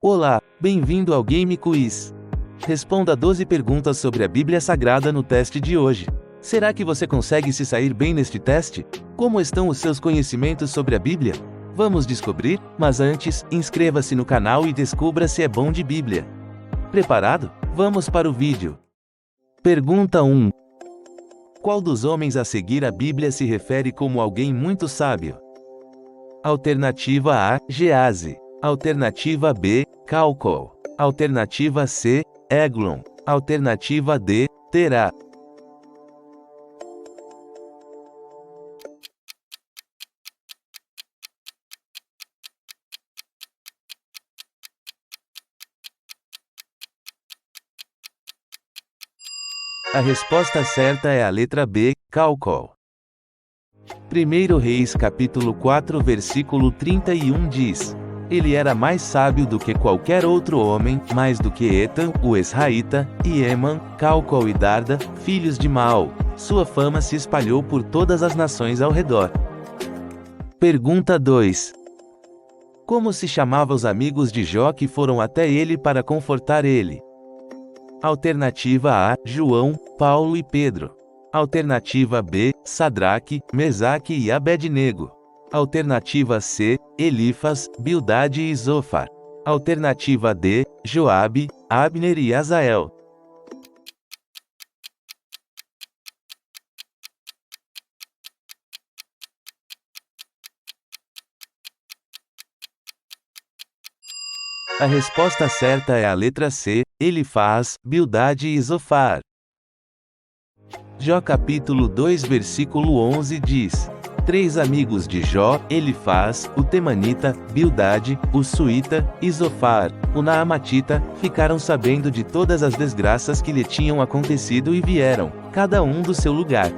Olá, bem-vindo ao Game Quiz. Responda 12 perguntas sobre a Bíblia Sagrada no teste de hoje. Será que você consegue se sair bem neste teste? Como estão os seus conhecimentos sobre a Bíblia? Vamos descobrir, mas antes, inscreva-se no canal e descubra se é bom de Bíblia. Preparado? Vamos para o vídeo. Pergunta 1. Qual dos homens a seguir a Bíblia se refere como alguém muito sábio? Alternativa A, Gease. Alternativa B, Calcol. Alternativa C, Eglon. Alternativa D, Terá. A resposta certa é a letra B, Calcol. 1 Reis capítulo 4 versículo 31 diz: Ele era mais sábio do que qualquer outro homem, mais do que Etan, o Esraíta, e Eman, Calcol e Darda, filhos de Maol. Sua fama se espalhou por todas as nações ao redor. Pergunta 2. Como se chamavam os amigos de Jó que foram até ele para confortar ele? Alternativa A, João, Paulo e Pedro. Alternativa B, Sadraque, Mesaque e Abednego. Alternativa C, Elifas, Bildade e Zofar. Alternativa D, Joabe, Abner e Azael. A resposta certa é a letra C, Elifaz, Bildade e Zofar. Jó capítulo 2 versículo 11 diz: 3 amigos de Jó, Elifaz, o Temanita, Bildade, o Suíta, e Zofar, o Naamatita, ficaram sabendo de todas as desgraças que lhe tinham acontecido e vieram, cada um do seu lugar.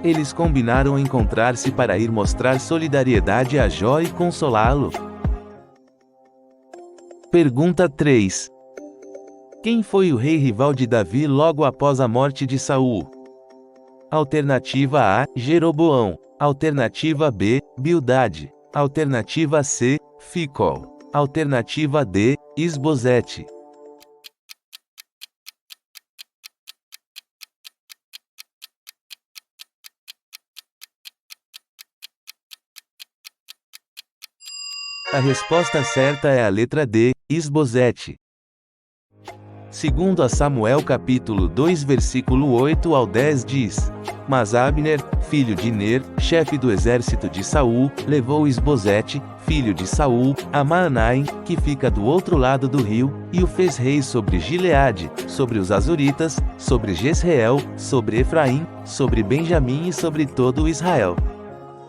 Eles combinaram encontrar-se para ir mostrar solidariedade a Jó e consolá-lo. Pergunta 3. Quem foi o rei rival de Davi logo após a morte de Saul? Alternativa A, Jeroboão. Alternativa B, Bildade. Alternativa C, Ficol. Alternativa D, Isbosete. A resposta certa é a letra D, Isbosete. Segundo a Samuel capítulo 2 versículo 8 ao 10 diz: Mas Abner, filho de Ner, chefe do exército de Saul, levou Isbosete, filho de Saul, a Maanaim, que fica do outro lado do rio, e o fez rei sobre Gileade, sobre os Azuritas, sobre Jezreel, sobre Efraim, sobre Benjamim e sobre todo Israel.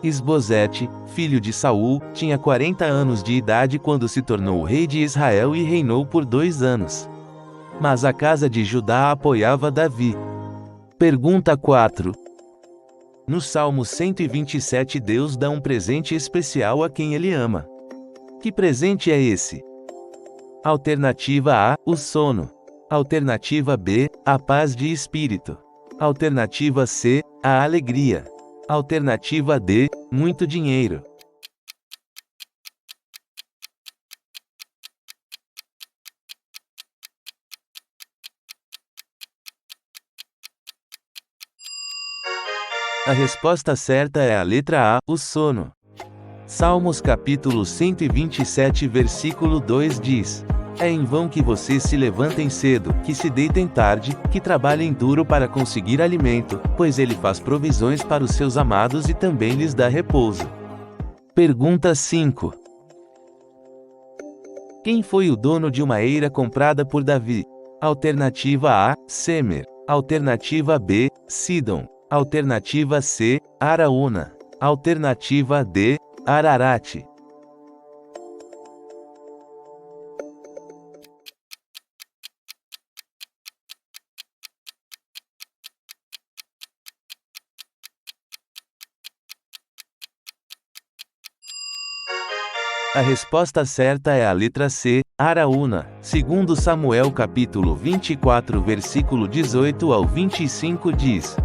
Isbosete, filho de Saul, tinha 40 anos de idade quando se tornou rei de Israel e reinou por 2 anos. Mas a casa de Judá apoiava Davi. Pergunta 4. No Salmo 127 Deus dá um presente especial a quem ele ama. Que presente é esse? Alternativa A, o sono. Alternativa B, a paz de espírito. Alternativa C, a alegria. Alternativa D, muito dinheiro. A resposta certa é a letra A, o sono. Salmos capítulo 127 versículo 2 diz: É em vão que vocês se levantem cedo, que se deitem tarde, que trabalhem duro para conseguir alimento, pois ele faz provisões para os seus amados e também lhes dá repouso. Pergunta 5. Quem foi o dono de uma eira comprada por Davi? Alternativa A, Semer. Alternativa B, Sidom. Alternativa C, Araúna. Alternativa D, Ararate. A resposta certa é a letra C, Araúna. Segundo Samuel capítulo 24 versículo 18 ao 25 diz: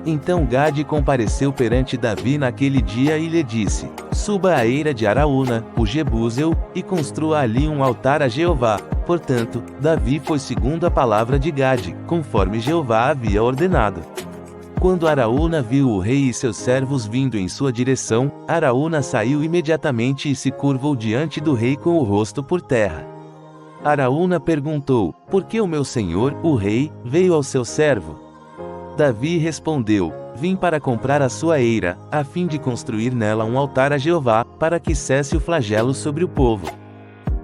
Então Gade compareceu perante Davi naquele dia e lhe disse: Suba à eira de Araúna, o Jebuseu, e construa ali um altar a Jeová. Portanto, Davi foi segundo a palavra de Gade, conforme Jeová havia ordenado. Quando Araúna viu o rei e seus servos vindo em sua direção, Araúna saiu imediatamente e se curvou diante do rei com o rosto por terra. Araúna perguntou: Por que o meu senhor, o rei, veio ao seu servo? Davi respondeu: Vim para comprar a sua eira, a fim de construir nela um altar a Jeová, para que cesse o flagelo sobre o povo.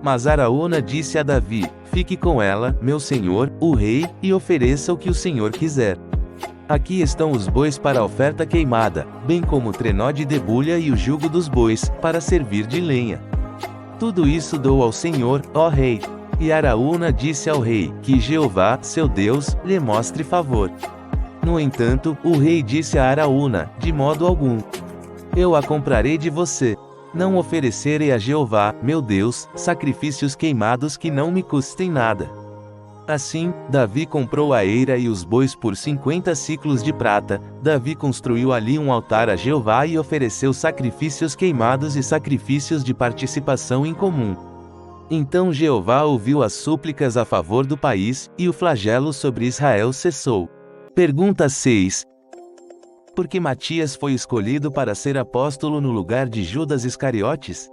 Mas Araúna disse a Davi: Fique com ela, meu senhor, o rei, e ofereça o que o senhor quiser. Aqui estão os bois para a oferta queimada, bem como o trenó de debulha e o jugo dos bois, para servir de lenha. Tudo isso dou ao senhor, ó rei. E Araúna disse ao rei: Que Jeová, seu Deus, lhe mostre favor. No entanto, o rei disse a Araúna: De modo algum. Eu a comprarei de você. Não oferecerei a Jeová, meu Deus, sacrifícios queimados que não me custem nada. Assim, Davi comprou a eira e os bois por 50 siclos de prata. Davi construiu ali um altar a Jeová e ofereceu sacrifícios queimados e sacrifícios de participação em comum. Então Jeová ouviu as súplicas a favor do país, e o flagelo sobre Israel cessou. Pergunta 6. Por que Matias foi escolhido para ser apóstolo no lugar de Judas Iscariotes?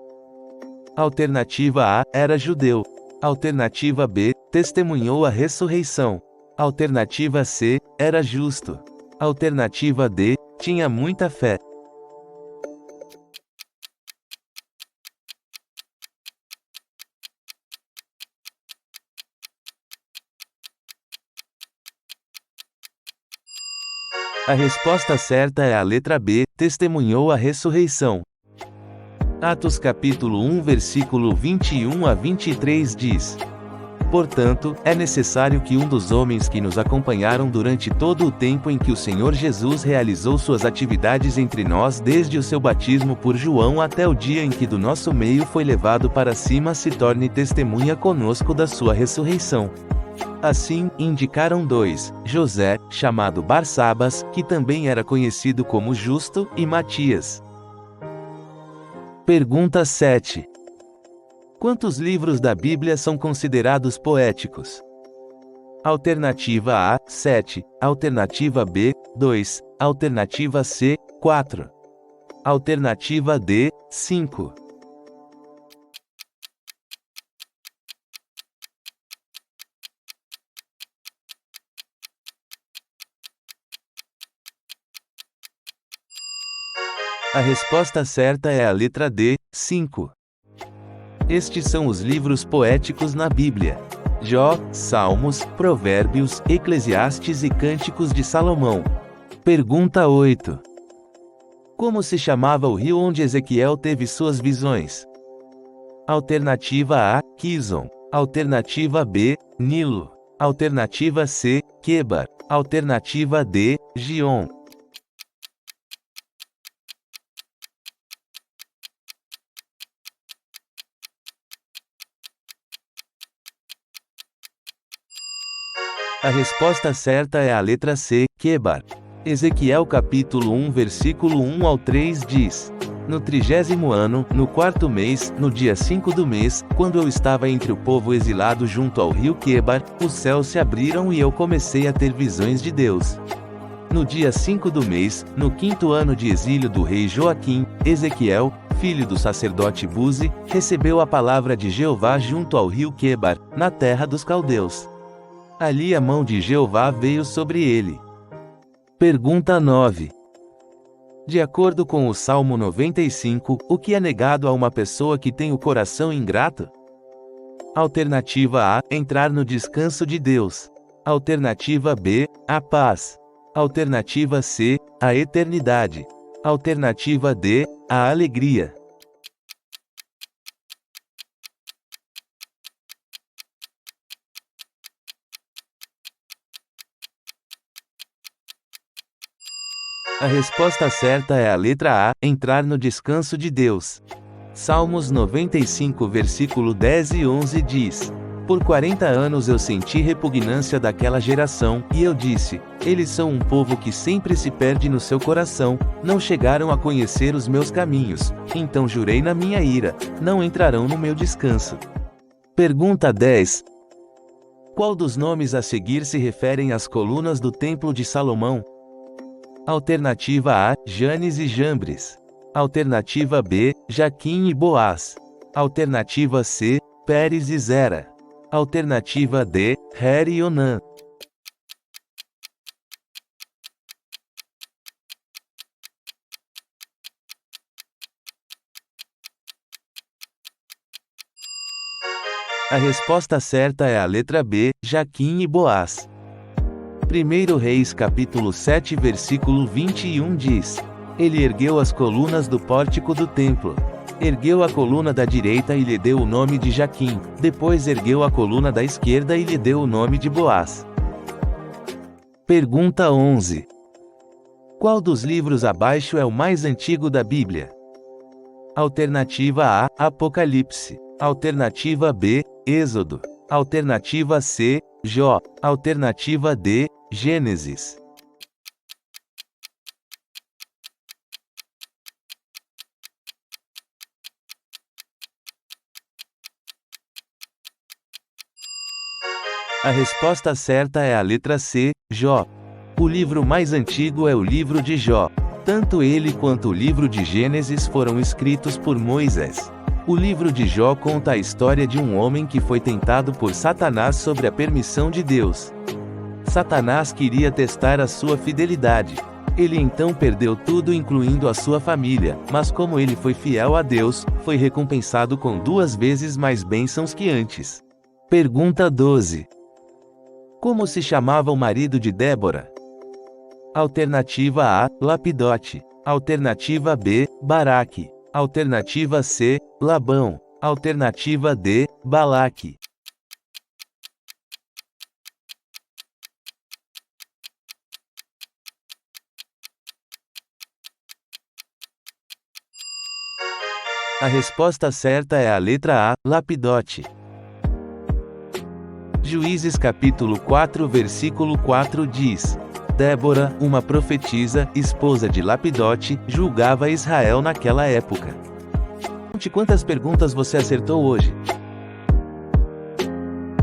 Alternativa A: era judeu. Alternativa B: testemunhou a ressurreição. Alternativa C: era justo. Alternativa D: tinha muita fé. A resposta certa é a letra B: testemunhou a ressurreição. Atos capítulo 1 versículo 21 a 23 diz: Portanto, é necessário que um dos homens que nos acompanharam durante todo o tempo em que o Senhor Jesus realizou suas atividades entre nós desde o seu batismo por João até o dia em que do nosso meio foi levado para cima se torne testemunha conosco da sua ressurreição. Assim, indicaram dois: José, chamado Barsabas, que também era conhecido como Justo, e Matias. Pergunta 7. Quantos livros da Bíblia são considerados poéticos? Alternativa A: 7. Alternativa B: 2. Alternativa C: 4. Alternativa D: 5. A resposta certa é a letra D: 5. Estes são os livros poéticos na Bíblia: Jó, Salmos, Provérbios, Eclesiastes e Cânticos de Salomão. Pergunta 8. Como se chamava o rio onde Ezequiel teve suas visões? Alternativa A: Quizon. Alternativa B: Nilo. Alternativa C: Quebar. Alternativa D: Gion. A resposta certa é a letra C: Quebar. Ezequiel capítulo 1 versículo 1 ao 3 diz: No 30º ano, no 4º mês, no dia 5 do mês, quando eu estava entre o povo exilado junto ao rio Quebar, os céus se abriram e eu comecei a ter visões de Deus. No dia 5 do mês, no 5º ano de exílio do rei Joaquim, Ezequiel, filho do sacerdote Buzi, recebeu a palavra de Jeová junto ao rio Quebar, na terra dos caldeus. Ali a mão de Jeová veio sobre ele. Pergunta 9. De acordo com o Salmo 95, o que é negado a uma pessoa que tem o coração ingrato? Alternativa A: entrar no descanso de Deus. Alternativa B: a paz. Alternativa C: a eternidade. Alternativa D: a alegria. A resposta certa é a letra A: entrar no descanso de Deus. Salmos 95 versículo 10 e 11 diz: Por 40 anos eu senti repugnância daquela geração, e eu disse: eles são um povo que sempre se perde no seu coração, não chegaram a conhecer os meus caminhos. Então jurei na minha ira: não entrarão no meu descanso. Pergunta 10. Qual dos nomes a seguir se referem às colunas do Templo de Salomão? Alternativa A: Janes e Jambres. Alternativa B: Jaquim e Boaz. Alternativa C: Pérez e Zera. Alternativa D: Her e Onã. A resposta certa é a letra B: Jaquim e Boaz. 1 Reis capítulo 7 versículo 21 diz: Ele ergueu as colunas do pórtico do templo. Ergueu a coluna da direita e lhe deu o nome de Jaquim, depois ergueu a coluna da esquerda e lhe deu o nome de Boaz. Pergunta 11. Qual dos livros abaixo é o mais antigo da Bíblia? Alternativa A: Apocalipse. Alternativa B: Êxodo. Alternativa C: Jó. Alternativa D: Gênesis. A resposta certa é a letra C: Jó. O livro mais antigo é o livro de Jó. Tanto ele quanto o livro de Gênesis foram escritos por Moisés. O livro de Jó conta a história de um homem que foi tentado por Satanás sobre a permissão de Deus. Satanás queria testar a sua fidelidade. Ele então perdeu tudo, incluindo a sua família, mas como ele foi fiel a Deus, foi recompensado com 2 vezes mais bênçãos que antes. Pergunta 12. Como se chamava o marido de Débora? Alternativa A: Lapidote. Alternativa B: Baraque. Alternativa C: Labão. Alternativa D: Balaque. A resposta certa é a letra A: Lapidote. Juízes capítulo 4 versículo 4 diz: Débora, uma profetisa, esposa de Lapidote, julgava Israel naquela época. Conte quantas perguntas você acertou hoje.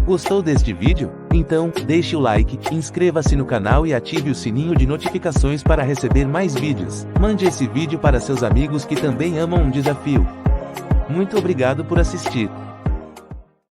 Gostou deste vídeo? Então, deixe o like, inscreva-se no canal e ative o sininho de notificações para receber mais vídeos. Mande esse vídeo para seus amigos que também amam um desafio. Muito obrigado por assistir.